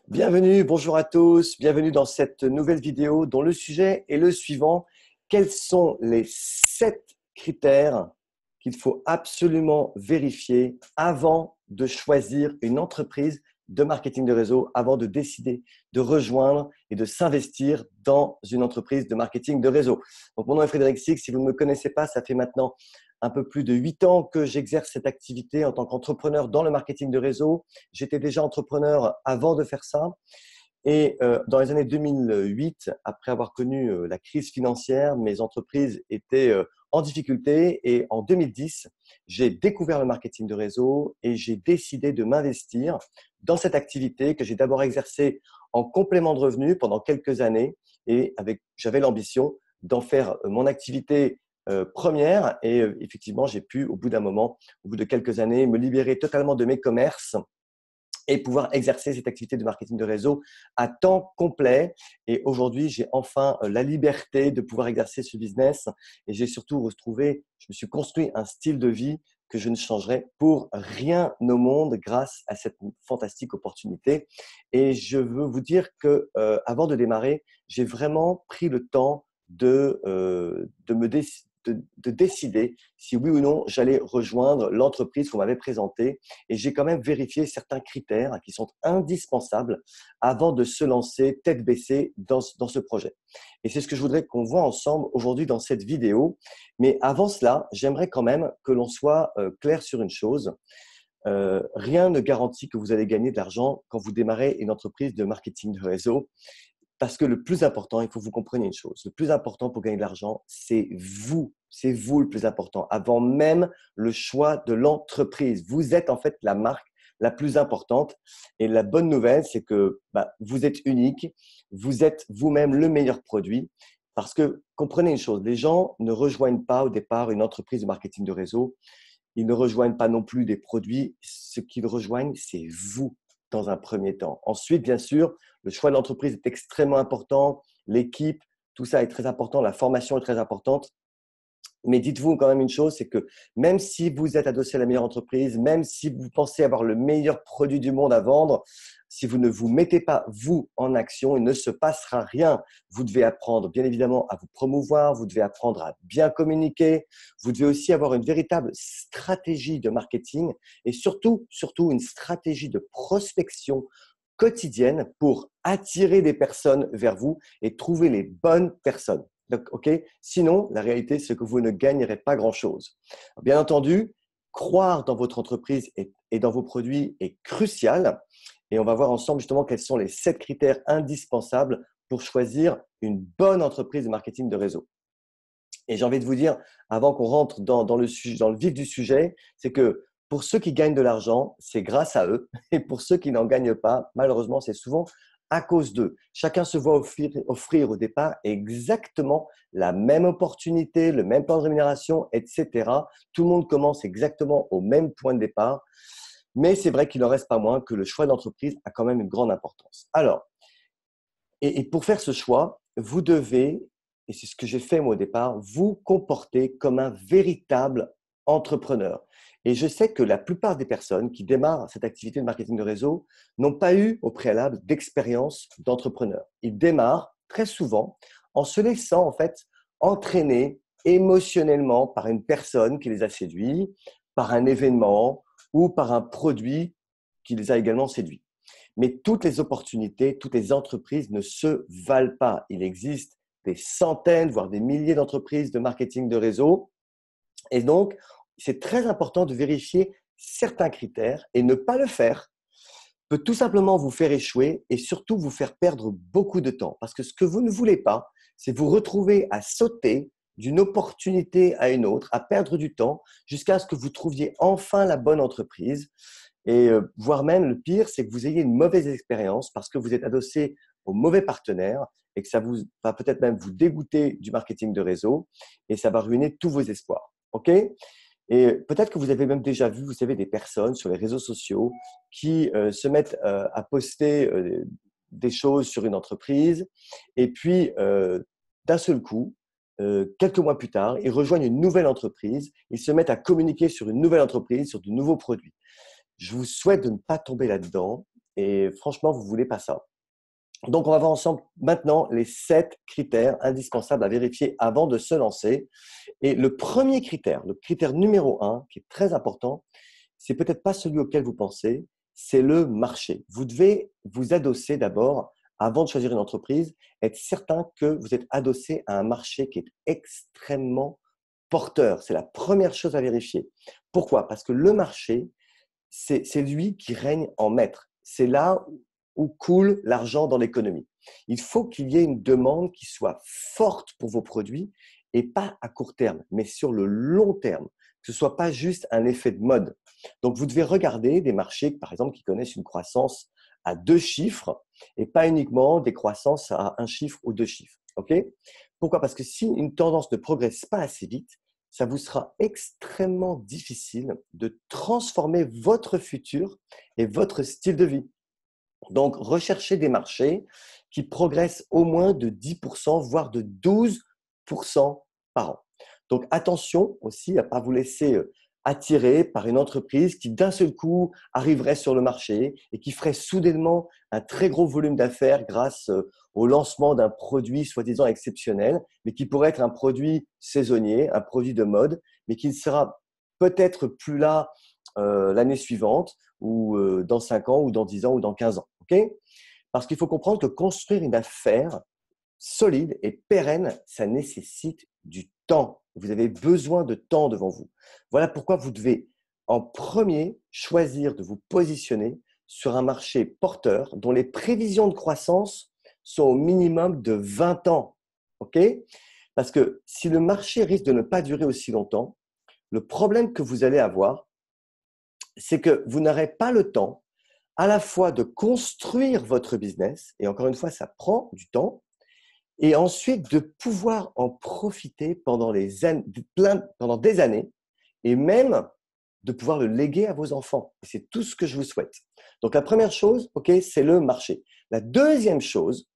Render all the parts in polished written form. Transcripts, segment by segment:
Bienvenue, bonjour à tous, bienvenue dans cette nouvelle vidéo dont le sujet est le suivant. Quels sont les 7 critères qu'il faut absolument vérifier avant de choisir une entreprise de marketing de réseau, avant de décider de rejoindre et de s'investir dans une entreprise de marketing de réseau. Donc, mon nom est Frédéric Six, si vous ne me connaissez pas, ça fait maintenant un peu plus de 8 ans que j'exerce cette activité en tant qu'entrepreneur dans le marketing de réseau. J'étais déjà entrepreneur avant de faire ça. Et dans les années 2008, après avoir connu la crise financière, mes entreprises étaient en difficulté. Et en 2010, j'ai découvert le marketing de réseau et j'ai décidé de m'investir dans cette activité que j'ai d'abord exercée en complément de revenus pendant quelques années. Et j'avais l'ambition d'en faire mon activité première. Et effectivement, j'ai pu, au bout d'un moment, au bout de quelques années, me libérer totalement de mes commerces et pouvoir exercer cette activité de marketing de réseau à temps complet. Et aujourd'hui, j'ai enfin la liberté de pouvoir exercer ce business et j'ai surtout retrouvé, je me suis construit un style de vie que je ne changerai pour rien au monde grâce à cette fantastique opportunité. Et je veux vous dire que avant de démarrer, j'ai vraiment pris le temps de décider si oui ou non j'allais rejoindre l'entreprise qu'on m'avait présentée. Et j'ai quand même vérifié certains critères qui sont indispensables avant de se lancer tête baissée dans ce projet. Et c'est ce que je voudrais qu'on voit ensemble aujourd'hui dans cette vidéo. Mais avant cela, j'aimerais quand même que l'on soit clair sur une chose. Rien ne garantit que vous allez gagner de l'argent quand vous démarrez une entreprise de marketing de réseau. Parce que le plus important, il faut que vous compreniez une chose, le plus important pour gagner de l'argent, c'est vous. C'est vous le plus important, avant même le choix de l'entreprise. Vous êtes en fait la marque la plus importante. Et la bonne nouvelle, c'est que vous êtes unique, vous êtes vous-même le meilleur produit. Parce que comprenez une chose, les gens ne rejoignent pas au départ une entreprise de marketing de réseau. Ils ne rejoignent pas non plus des produits. Ce qu'ils rejoignent, c'est vous dans un premier temps. Ensuite, bien sûr, le choix de l'entreprise est extrêmement important. L'équipe, tout ça est très important. La formation est très importante. Mais dites-vous quand même une chose, c'est que même si vous êtes adossé à la meilleure entreprise, même si vous pensez avoir le meilleur produit du monde à vendre, si vous ne vous mettez pas, vous, en action, il ne se passera rien. Vous devez apprendre, bien évidemment, à vous promouvoir, vous devez apprendre à bien communiquer, vous devez aussi avoir une véritable stratégie de marketing et surtout, surtout une stratégie de prospection quotidienne pour attirer des personnes vers vous et trouver les bonnes personnes. Donc, sinon, la réalité, c'est que vous ne gagnerez pas grand-chose. Bien entendu, croire dans votre entreprise et dans vos produits est crucial. Et on va voir ensemble justement quels sont les 7 critères indispensables pour choisir une bonne entreprise de marketing de réseau. Et j'ai envie de vous dire, avant qu'on rentre dans le vif du sujet, c'est que pour ceux qui gagnent de l'argent, c'est grâce à eux. Et pour ceux qui n'en gagnent pas, malheureusement, c'est souvent à cause d'eux. Chacun se voit offrir au départ exactement la même opportunité, le même plan de rémunération, etc. Tout le monde commence exactement au même point de départ. Mais c'est vrai qu'il n'en reste pas moins que le choix d'entreprise a quand même une grande importance. Alors, et pour faire ce choix, vous devez, et c'est ce que j'ai fait moi au départ, vous comporter comme un véritable entrepreneur. Et je sais que la plupart des personnes qui démarrent cette activité de marketing de réseau n'ont pas eu au préalable d'expérience d'entrepreneur. Ils démarrent très souvent en se laissant en fait entraîner émotionnellement par une personne qui les a séduits, par un événement ou par un produit qui les a également séduits. Mais toutes les opportunités, toutes les entreprises ne se valent pas. Il existe des centaines, voire des milliers d'entreprises de marketing de réseau. Et donc, c'est très important de vérifier certains critères et ne pas le faire peut tout simplement vous faire échouer et surtout vous faire perdre beaucoup de temps. Parce que ce que vous ne voulez pas, c'est vous retrouver à sauter d'une opportunité à une autre, à perdre du temps jusqu'à ce que vous trouviez enfin la bonne entreprise. Et voire même, le pire, c'est que vous ayez une mauvaise expérience parce que vous êtes adossé au mauvais partenaire et que ça vous va peut-être même vous dégoûter du marketing de réseau et ça va ruiner tous vos espoirs. OK? Et peut-être que vous avez même déjà vu, vous savez, des personnes sur les réseaux sociaux qui se mettent à poster des choses sur une entreprise et puis d'un seul coup, quelques mois plus tard, ils rejoignent une nouvelle entreprise, ils se mettent à communiquer sur une nouvelle entreprise, sur de nouveaux produits. Je vous souhaite de ne pas tomber là-dedans et franchement, vous ne voulez pas ça. Donc, on va voir ensemble maintenant les 7 critères indispensables à vérifier avant de se lancer. Et le premier critère, le critère numéro 1, qui est très important, c'est peut-être pas celui auquel vous pensez, c'est le marché. Vous devez vous adosser d'abord, avant de choisir une entreprise, être certain que vous êtes adossé à un marché qui est extrêmement porteur. C'est la première chose à vérifier. Pourquoi? Parce que le marché, c'est lui qui règne en maître. C'est là où coule l'argent dans l'économie. Il faut qu'il y ait une demande qui soit forte pour vos produits et pas à court terme, mais sur le long terme, que ce ne soit pas juste un effet de mode. Donc, vous devez regarder des marchés, par exemple, qui connaissent une croissance à 2 chiffres et pas uniquement des croissances à 1 chiffre ou 2 chiffres. OK? Pourquoi? Parce que si une tendance ne progresse pas assez vite, ça vous sera extrêmement difficile de transformer votre futur et votre style de vie. Donc, recherchez des marchés qui progressent au moins de 10%, voire de 12% par an. Donc, attention aussi à ne pas vous laisser attirer par une entreprise qui d'un seul coup arriverait sur le marché et qui ferait soudainement un très gros volume d'affaires grâce au lancement d'un produit soi-disant exceptionnel, mais qui pourrait être un produit saisonnier, un produit de mode, mais qui ne sera peut-être plus là l'année suivante ou dans 5 ans ou dans 10 ans ou dans 15 ans. Okay? Parce qu'il faut comprendre que construire une affaire solide et pérenne, ça nécessite du temps. Vous avez besoin de temps devant vous. Voilà pourquoi vous devez en premier choisir de vous positionner sur un marché porteur dont les prévisions de croissance sont au minimum de 20 ans. Okay? Parce que si le marché risque de ne pas durer aussi longtemps, le problème que vous allez avoir, c'est que vous n'aurez pas le temps à la fois de construire votre business, et encore une fois, ça prend du temps, et ensuite de pouvoir en profiter pendant pendant des années, et même de pouvoir le léguer à vos enfants. C'est tout ce que je vous souhaite. Donc, la première chose, ok, c'est le marché. La deuxième chose,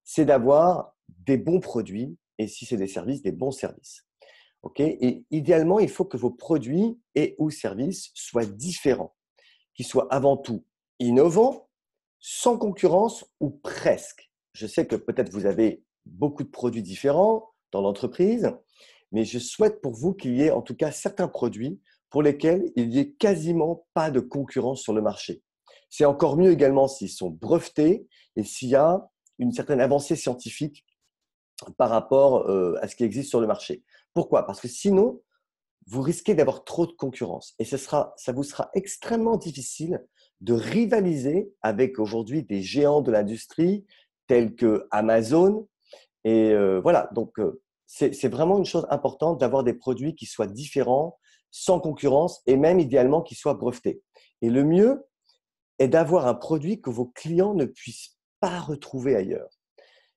c'est d'avoir des bons produits, et si c'est des services, des bons services. Okay, et idéalement, il faut que vos produits et ou services soient différents, qu'ils soient avant tout innovants, sans concurrence ou presque. Je sais que peut-être vous avez beaucoup de produits différents dans l'entreprise, mais je souhaite pour vous qu'il y ait en tout cas certains produits pour lesquels il n'y ait quasiment pas de concurrence sur le marché. C'est encore mieux également s'ils sont brevetés et s'il y a une certaine avancée scientifique par rapport à ce qui existe sur le marché. Pourquoi? Parce que sinon, vous risquez d'avoir trop de concurrence et ça vous sera extrêmement difficile de rivaliser avec aujourd'hui des géants de l'industrie tels que Amazon. Et voilà, donc c'est vraiment une chose importante d'avoir des produits qui soient différents, sans concurrence et même idéalement qui soient brevetés. Et le mieux est d'avoir un produit que vos clients ne puissent pas retrouver ailleurs.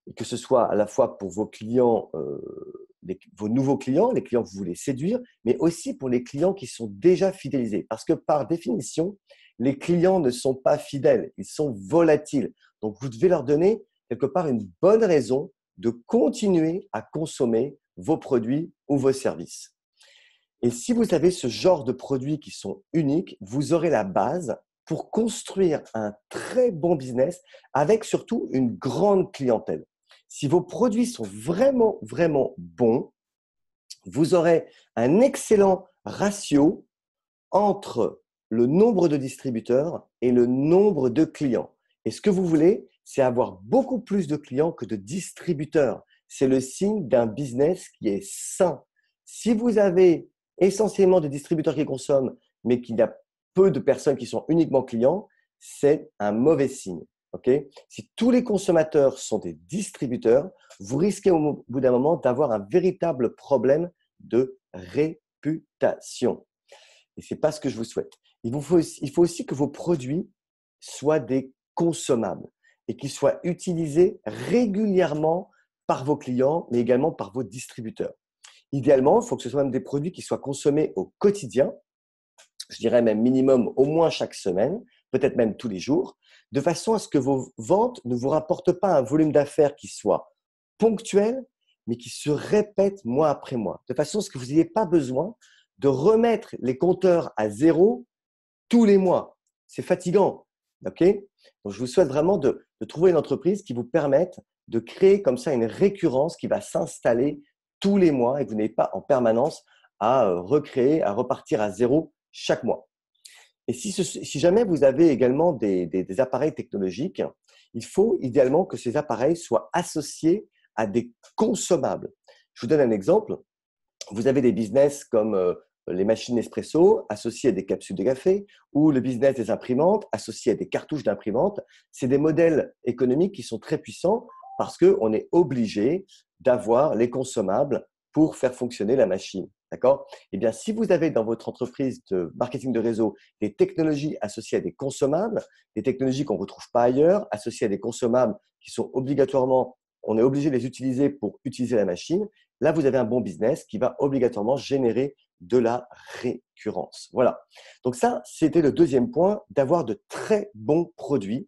Et que ce soit à la fois pour vos clients, vos nouveaux clients, les clients que vous voulez séduire, mais aussi pour les clients qui sont déjà fidélisés. Parce que par définition, les clients ne sont pas fidèles, ils sont volatiles. Donc, vous devez leur donner quelque part une bonne raison de continuer à consommer vos produits ou vos services. Et si vous avez ce genre de produits qui sont uniques, vous aurez la base pour construire un très bon business avec surtout une grande clientèle. Si vos produits sont vraiment, vraiment bons, vous aurez un excellent ratio entre le nombre de distributeurs et le nombre de clients. Et ce que vous voulez, c'est avoir beaucoup plus de clients que de distributeurs. C'est le signe d'un business qui est sain. Si vous avez essentiellement des distributeurs qui consomment, mais qu'il y a peu de personnes qui sont uniquement clients, c'est un mauvais signe. Okay? Si tous les consommateurs sont des distributeurs, vous risquez au bout d'un moment d'avoir un véritable problème de réputation. Et ce n'est pas ce que je vous souhaite. Il faut aussi que vos produits soient des consommables et qu'ils soient utilisés régulièrement par vos clients, mais également par vos distributeurs. Idéalement, il faut que ce soit même des produits qui soient consommés au quotidien, je dirais même minimum au moins chaque semaine, peut-être même tous les jours, de façon à ce que vos ventes ne vous rapportent pas un volume d'affaires qui soit ponctuel, mais qui se répète mois après mois, de façon à ce que vous n'ayez pas besoin de remettre les compteurs à zéro tous les mois. C'est fatigant. OK? Donc, je vous souhaite vraiment de trouver une entreprise qui vous permette de créer comme ça une récurrence qui va s'installer tous les mois et que vous n'ayez pas en permanence à recréer, à repartir à zéro chaque mois. Et si jamais vous avez également des appareils technologiques, il faut idéalement que ces appareils soient associés à des consommables. Je vous donne un exemple. Vous avez des business comme les machines Nespresso associées à des capsules de café ou le business des imprimantes associé à des cartouches d'imprimantes. C'est des modèles économiques qui sont très puissants parce qu'on est obligé d'avoir les consommables pour faire fonctionner la machine. D'accord? Eh bien, si vous avez dans votre entreprise de marketing de réseau des technologies associées à des consommables, des technologies qu'on ne retrouve pas ailleurs, associées à des consommables qui sont obligatoirement, on est obligé de les utiliser pour utiliser la machine, là, vous avez un bon business qui va obligatoirement générer de la récurrence. Voilà. Donc ça, c'était le deuxième point, d'avoir de très bons produits.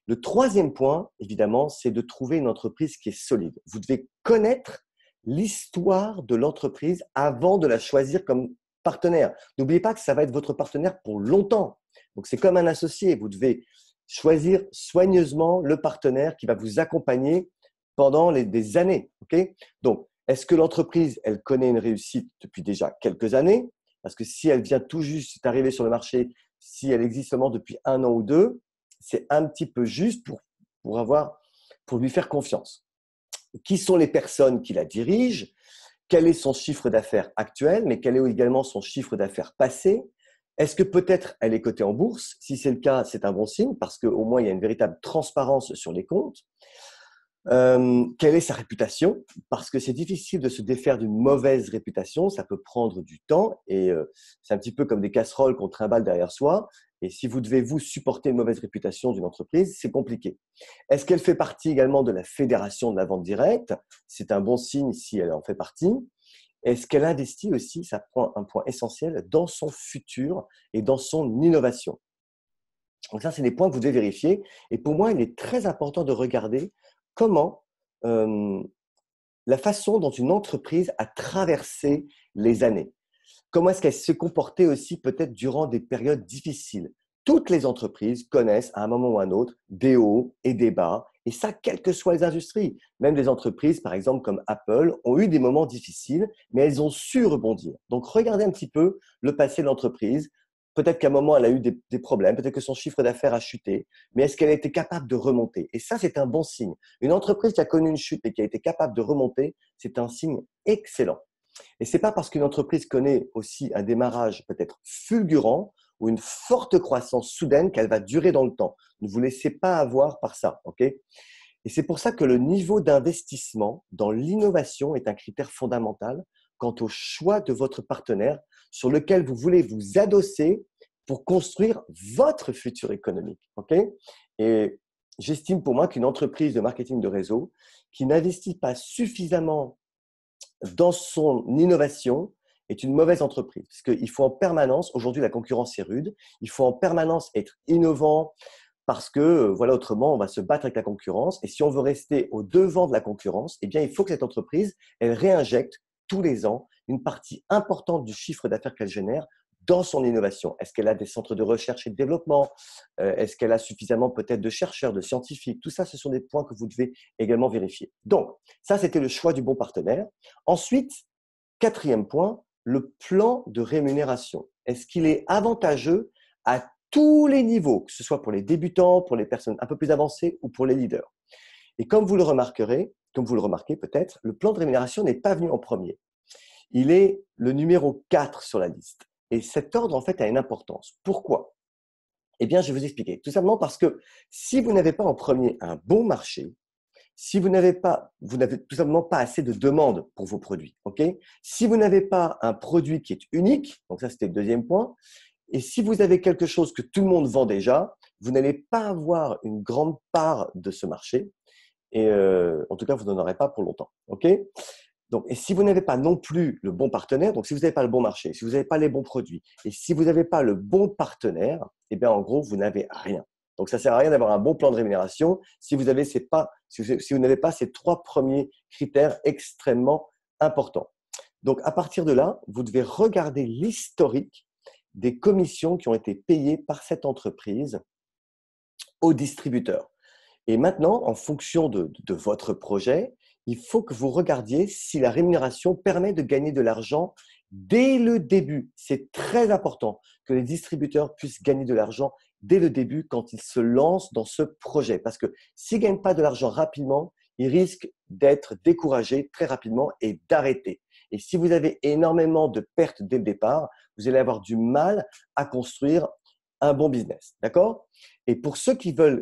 Le troisième point, évidemment, c'est de trouver une entreprise qui est solide. Vous devez connaître l'histoire de l'entreprise avant de la choisir comme partenaire. N'oubliez pas que ça va être votre partenaire pour longtemps. Donc, c'est comme un associé. Vous devez choisir soigneusement le partenaire qui va vous accompagner pendant des années. Okay? Donc, est-ce que l'entreprise, elle connaît une réussite depuis déjà quelques années? Parce que si elle vient tout juste d'arriver sur le marché, si elle existe seulement depuis 1 an ou 2, c'est un petit peu juste pour lui faire confiance. Qui sont les personnes qui la dirigent? Quel est son chiffre d'affaires actuel, mais quel est également son chiffre d'affaires passé? Est-ce que peut-être elle est cotée en bourse? Si c'est le cas, c'est un bon signe parce qu'au moins il y a une véritable transparence sur les comptes. Quelle est sa réputation? Parce que c'est difficile de se défaire d'une mauvaise réputation, ça peut prendre du temps et c'est un petit peu comme des casseroles qu'on trimballe derrière soi. Et si vous devez vous supporter une mauvaise réputation d'une entreprise, c'est compliqué. Est-ce qu'elle fait partie également de la fédération de la vente directe? C'est un bon signe si elle en fait partie. Est-ce qu'elle investit aussi, ça prend un point essentiel, dans son futur et dans son innovation? Donc ça, c'est des points que vous devez vérifier. Et pour moi, il est très important de regarder comment la façon dont une entreprise a traversé les années. Comment est-ce qu'elle s'est comportée aussi peut-être durant des périodes difficiles? Toutes les entreprises connaissent à un moment ou à un autre des hauts et des bas, et ça, quelles que soient les industries. Même des entreprises, par exemple, comme Apple, ont eu des moments difficiles, mais elles ont su rebondir. Donc, regardez un petit peu le passé de l'entreprise. Peut-être qu'à un moment, elle a eu des problèmes, peut-être que son chiffre d'affaires a chuté, mais est-ce qu'elle a été capable de remonter? Et ça, c'est un bon signe. Une entreprise qui a connu une chute et qui a été capable de remonter, c'est un signe excellent. Et ce n'est pas parce qu'une entreprise connaît aussi un démarrage peut-être fulgurant ou une forte croissance soudaine qu'elle va durer dans le temps. Ne vous laissez pas avoir par ça. Okay? Et c'est pour ça que le niveau d'investissement dans l'innovation est un critère fondamental quant au choix de votre partenaire sur lequel vous voulez vous adosser pour construire votre futur économique. Okay? Et j'estime pour moi qu'une entreprise de marketing de réseau qui n'investit pas suffisamment dans son innovation est une mauvaise entreprise. Parce qu'il faut en permanence, aujourd'hui la concurrence est rude, il faut en permanence être innovant parce que, voilà, autrement on va se battre avec la concurrence. Et si on veut rester au devant de la concurrence, eh bien il faut que cette entreprise, elle réinjecte tous les ans une partie importante du chiffre d'affaires qu'elle génère dans son innovation. Est-ce qu'elle a des centres de recherche et de développement? Est-ce qu'elle a suffisamment peut-être de chercheurs, de scientifiques? Tout ça, ce sont des points que vous devez également vérifier. Donc, ça, c'était le choix du bon partenaire. Ensuite, quatrième point, le plan de rémunération. Est-ce qu'il est avantageux à tous les niveaux, que ce soit pour les débutants, pour les personnes un peu plus avancées ou pour les leaders? Et comme vous le remarquez peut-être, le plan de rémunération n'est pas venu en premier. Il est le numéro 4 sur la liste. Et cet ordre, en fait, a une importance. Pourquoi? Eh bien, je vais vous expliquer. Tout simplement parce que si vous n'avez pas en premier un bon marché, si vous n'avez tout simplement pas assez de demandes pour vos produits, ok? Si vous n'avez pas un produit qui est unique, donc ça c'était le deuxième point, et si vous avez quelque chose que tout le monde vend déjà, vous n'allez pas avoir une grande part de ce marché, et en tout cas vous n'en aurez pas pour longtemps, ok? Donc, et si vous n'avez pas non plus le bon partenaire, donc si vous n'avez pas le bon marché, si vous n'avez pas les bons produits, et si vous n'avez pas le bon partenaire, eh bien en gros, vous n'avez rien. Donc, ça ne sert à rien d'avoir un bon plan de rémunération si vous n'avez pas ces 3 premiers critères extrêmement importants. Donc, à partir de là, vous devez regarder l'historique des commissions qui ont été payées par cette entreprise aux distributeurs. Et maintenant, en fonction de votre projet, il faut que vous regardiez si la rémunération permet de gagner de l'argent dès le début. C'est très important que les distributeurs puissent gagner de l'argent dès le début quand ils se lancent dans ce projet. Parce que s'ils ne gagnent pas de l'argent rapidement, ils risquent d'être découragés très rapidement et d'arrêter. Et si vous avez énormément de pertes dès le départ, vous allez avoir du mal à construire un bon business. D'accord? Et pour ceux qui veulent,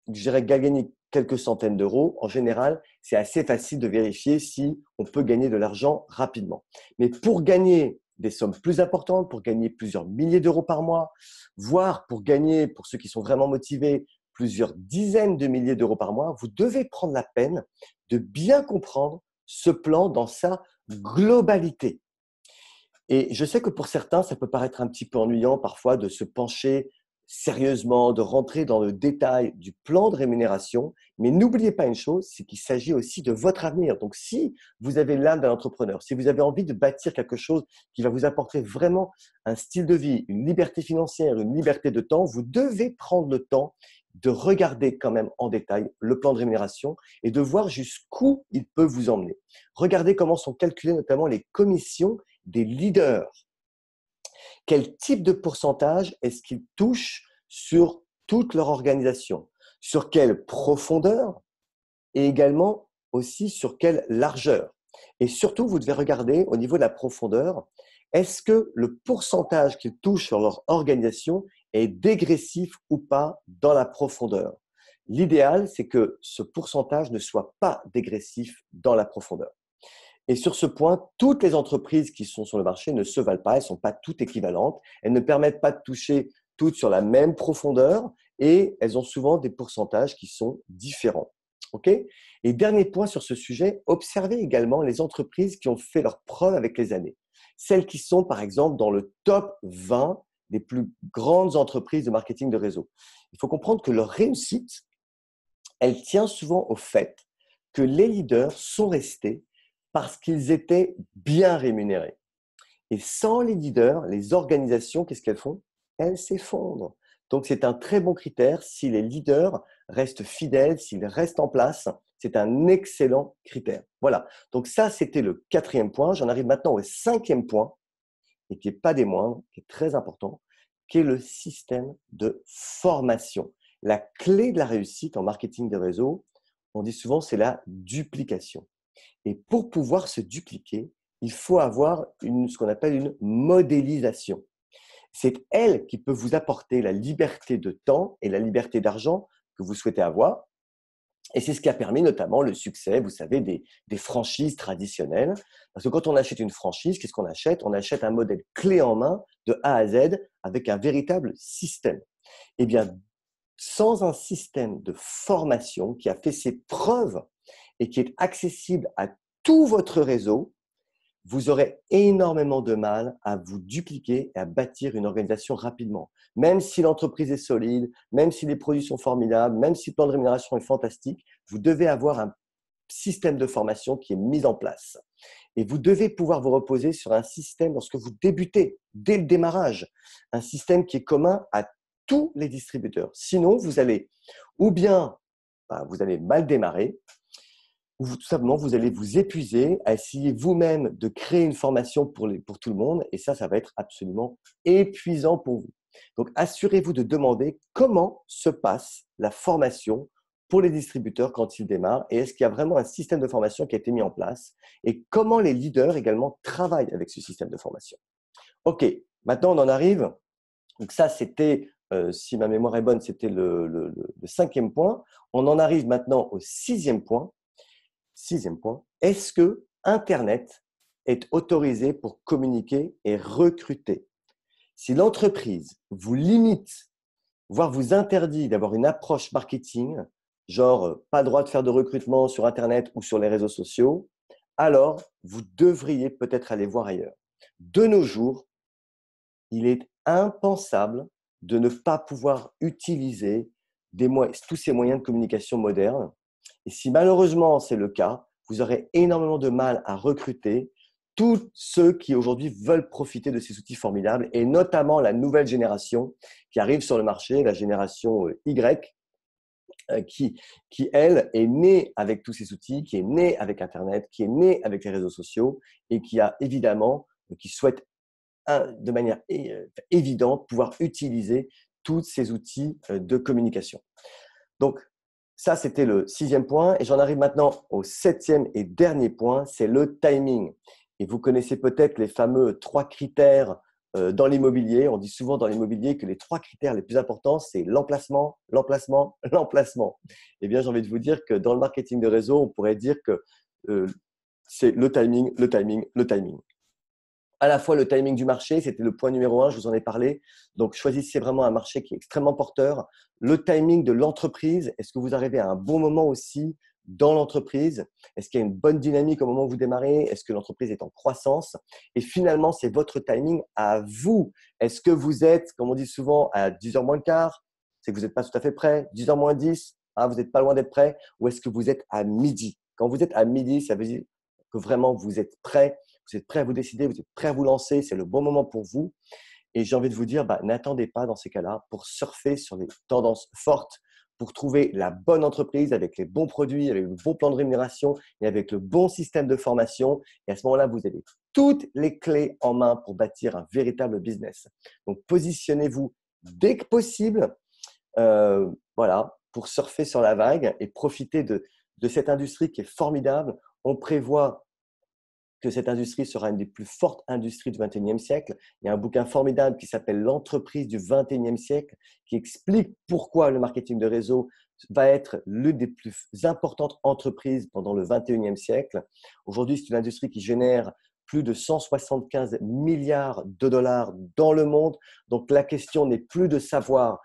je dirais, gagner quelques centaines d'euros, en général, c'est assez facile de vérifier si on peut gagner de l'argent rapidement. Mais pour gagner des sommes plus importantes, pour gagner plusieurs milliers d'euros par mois, voire pour gagner, pour ceux qui sont vraiment motivés, plusieurs dizaines de milliers d'euros par mois, vous devez prendre la peine de bien comprendre ce plan dans sa globalité. Et je sais que pour certains, ça peut paraître un petit peu ennuyant parfois de se pencher sérieusement, de rentrer dans le détail du plan de rémunération. Mais n'oubliez pas une chose, c'est qu'il s'agit aussi de votre avenir. Donc, si vous avez l'âme d'un entrepreneur, si vous avez envie de bâtir quelque chose qui va vous apporter vraiment un style de vie, une liberté financière, une liberté de temps, vous devez prendre le temps de regarder quand même en détail le plan de rémunération et de voir jusqu'où il peut vous emmener. Regardez comment sont calculées notamment les commissions des leaders. Quel type de pourcentage est-ce qu'ils touchent sur toute leur organisation? Sur quelle profondeur et également aussi sur quelle largeur? Et surtout, vous devez regarder au niveau de la profondeur, est-ce que le pourcentage qu'ils touchent sur leur organisation est dégressif ou pas dans la profondeur? L'idéal, c'est que ce pourcentage ne soit pas dégressif dans la profondeur. Et sur ce point, toutes les entreprises qui sont sur le marché ne se valent pas, elles ne sont pas toutes équivalentes, elles ne permettent pas de toucher toutes sur la même profondeur et elles ont souvent des pourcentages qui sont différents. Okay? Et dernier point sur ce sujet, observez également les entreprises qui ont fait leurs preuves avec les années. Celles qui sont par exemple dans le top 20 des plus grandes entreprises de marketing de réseau. Il faut comprendre que leur réussite, elle tient souvent au fait que les leaders sont restés parce qu'ils étaient bien rémunérés. Et sans les leaders, les organisations, qu'est-ce qu'elles font? Elles s'effondrent. Donc, c'est un très bon critère. Si les leaders restent fidèles, s'ils restent en place, c'est un excellent critère. Voilà. Donc, ça, c'était le quatrième point. J'en arrive maintenant au cinquième point, et qui n'est pas des moindres, qui est très important, qui est le système de formation. La clé de la réussite en marketing de réseau, on dit souvent, c'est la duplication. Et pour pouvoir se dupliquer, il faut avoir ce qu'on appelle une modélisation. C'est elle qui peut vous apporter la liberté de temps et la liberté d'argent que vous souhaitez avoir. Et c'est ce qui a permis notamment le succès, vous savez, des franchises traditionnelles. Parce que quand on achète une franchise, qu'est-ce qu'on achète? On achète un modèle clé en main de A à Z avec un véritable système. Eh bien, sans un système de formation qui a fait ses preuves et qui est accessible à tout votre réseau, vous aurez énormément de mal à vous dupliquer et à bâtir une organisation rapidement. Même si l'entreprise est solide, même si les produits sont formidables, même si le plan de rémunération est fantastique, vous devez avoir un système de formation qui est mis en place. Et vous devez pouvoir vous reposer sur un système lorsque vous débutez, dès le démarrage, un système qui est commun à tous les distributeurs. Sinon, vous allez ou bien vous allez mal démarrer, ou tout simplement vous allez vous épuiser à essayer vous-même de créer une formation pour tout le monde et ça va être absolument épuisant pour vous. Donc, assurez-vous de demander comment se passe la formation pour les distributeurs quand ils démarrent et est-ce qu'il y a vraiment un système de formation qui a été mis en place et comment les leaders également travaillent avec ce système de formation. Ok, maintenant on en arrive. Donc ça, c'était, si ma mémoire est bonne, c'était le cinquième point. On en arrive maintenant au sixième point. Sixième point, est-ce que Internet est autorisé pour communiquer et recruter? Si l'entreprise vous limite, voire vous interdit d'avoir une approche marketing, genre pas droit de faire de recrutement sur Internet ou sur les réseaux sociaux, alors vous devriez peut-être aller voir ailleurs. De nos jours, il est impensable de ne pas pouvoir utiliser tous ces moyens de communication modernes. Et si malheureusement c'est le cas, vous aurez énormément de mal à recruter tous ceux qui aujourd'hui veulent profiter de ces outils formidables et notamment la nouvelle génération qui arrive sur le marché, la génération Y, elle, est née avec tous ces outils, qui est née avec Internet, qui est née avec les réseaux sociaux et qui a évidemment, qui souhaite de manière évidente pouvoir utiliser tous ces outils de communication. Donc, ça, c'était le 6e point. Et j'en arrive maintenant au 7e et dernier point, c'est le timing. Et vous connaissez peut-être les fameux 3 critères dans l'immobilier. On dit souvent dans l'immobilier que les 3 critères les plus importants, c'est l'emplacement, l'emplacement, l'emplacement. Eh bien, j'ai envie de vous dire que dans le marketing de réseau, on pourrait dire que c'est le timing, le timing, le timing. À la fois le timing du marché, c'était le point numéro 1, je vous en ai parlé. Donc, choisissez vraiment un marché qui est extrêmement porteur. Le timing de l'entreprise, est-ce que vous arrivez à un bon moment aussi dans l'entreprise? Est-ce qu'il y a une bonne dynamique au moment où vous démarrez? Est-ce que l'entreprise est en croissance? Et finalement, c'est votre timing à vous. Est-ce que vous êtes, comme on dit souvent, à 10h moins le quart? C'est que vous n'êtes pas tout à fait prêt. 10h moins 10, vous n'êtes pas loin d'être prêt. Ou est-ce que vous êtes à midi? Quand vous êtes à midi, ça veut dire que vraiment vous êtes prêt. Vous êtes prêt à vous décider, vous êtes prêt à vous lancer, c'est le bon moment pour vous. Et j'ai envie de vous dire, n'attendez pas dans ces cas-là pour surfer sur les tendances fortes, pour trouver la bonne entreprise avec les bons produits, avec le bon plan de rémunération et avec le bon système de formation. Et à ce moment-là, vous avez toutes les clés en main pour bâtir un véritable business. Donc, positionnez-vous dès que possible pour surfer sur la vague et profiter de cette industrie qui est formidable. On prévoit que cette industrie sera une des plus fortes industries du XXIe siècle. Il y a un bouquin formidable qui s'appelle L'entreprise du XXIe siècle qui explique pourquoi le marketing de réseau va être l'une des plus importantes entreprises pendant le XXIe siècle. Aujourd'hui, c'est une industrie qui génère plus de 175 milliards de dollars dans le monde. Donc, la question n'est plus de savoir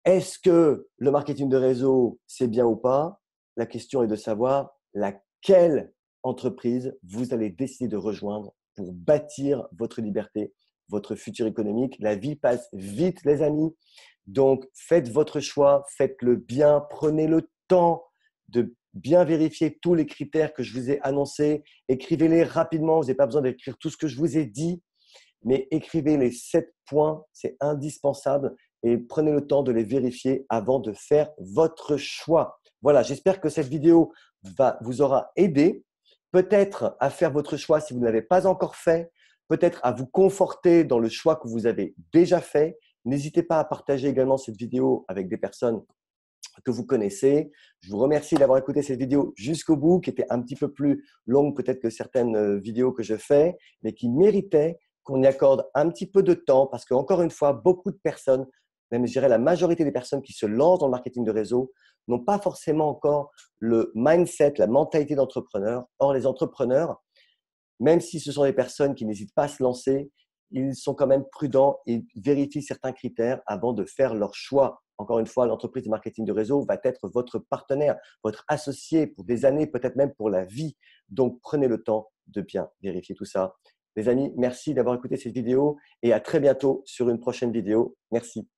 est-ce que le marketing de réseau, c'est bien ou pas? La question est de savoir laquelle entreprise vous allez décider de rejoindre pour bâtir votre liberté, votre futur économique. La vie passe vite, les amis. Donc, faites votre choix, faites-le bien, prenez le temps de bien vérifier tous les critères que je vous ai annoncés. Écrivez-les rapidement, vous n'avez pas besoin d'écrire tout ce que je vous ai dit, mais écrivez les 7 points, c'est indispensable et prenez le temps de les vérifier avant de faire votre choix. Voilà, j'espère que cette vidéo vous aura aidé, peut-être à faire votre choix si vous ne l'avez pas encore fait, peut-être à vous conforter dans le choix que vous avez déjà fait. N'hésitez pas à partager également cette vidéo avec des personnes que vous connaissez. Je vous remercie d'avoir écouté cette vidéo jusqu'au bout, qui était un petit peu plus longue peut-être que certaines vidéos que je fais, mais qui méritait qu'on y accorde un petit peu de temps parce qu'encore une fois, beaucoup de personnes, même je dirais la majorité des personnes qui se lancent dans le marketing de réseau, n'ont pas forcément encore le mindset, la mentalité d'entrepreneur. Or, les entrepreneurs, même si ce sont des personnes qui n'hésitent pas à se lancer, ils sont quand même prudents et vérifient certains critères avant de faire leur choix. Encore une fois, l'entreprise de marketing de réseau va être votre partenaire, votre associé pour des années, peut-être même pour la vie. Donc, prenez le temps de bien vérifier tout ça. Les amis, merci d'avoir écouté cette vidéo et à très bientôt sur une prochaine vidéo. Merci.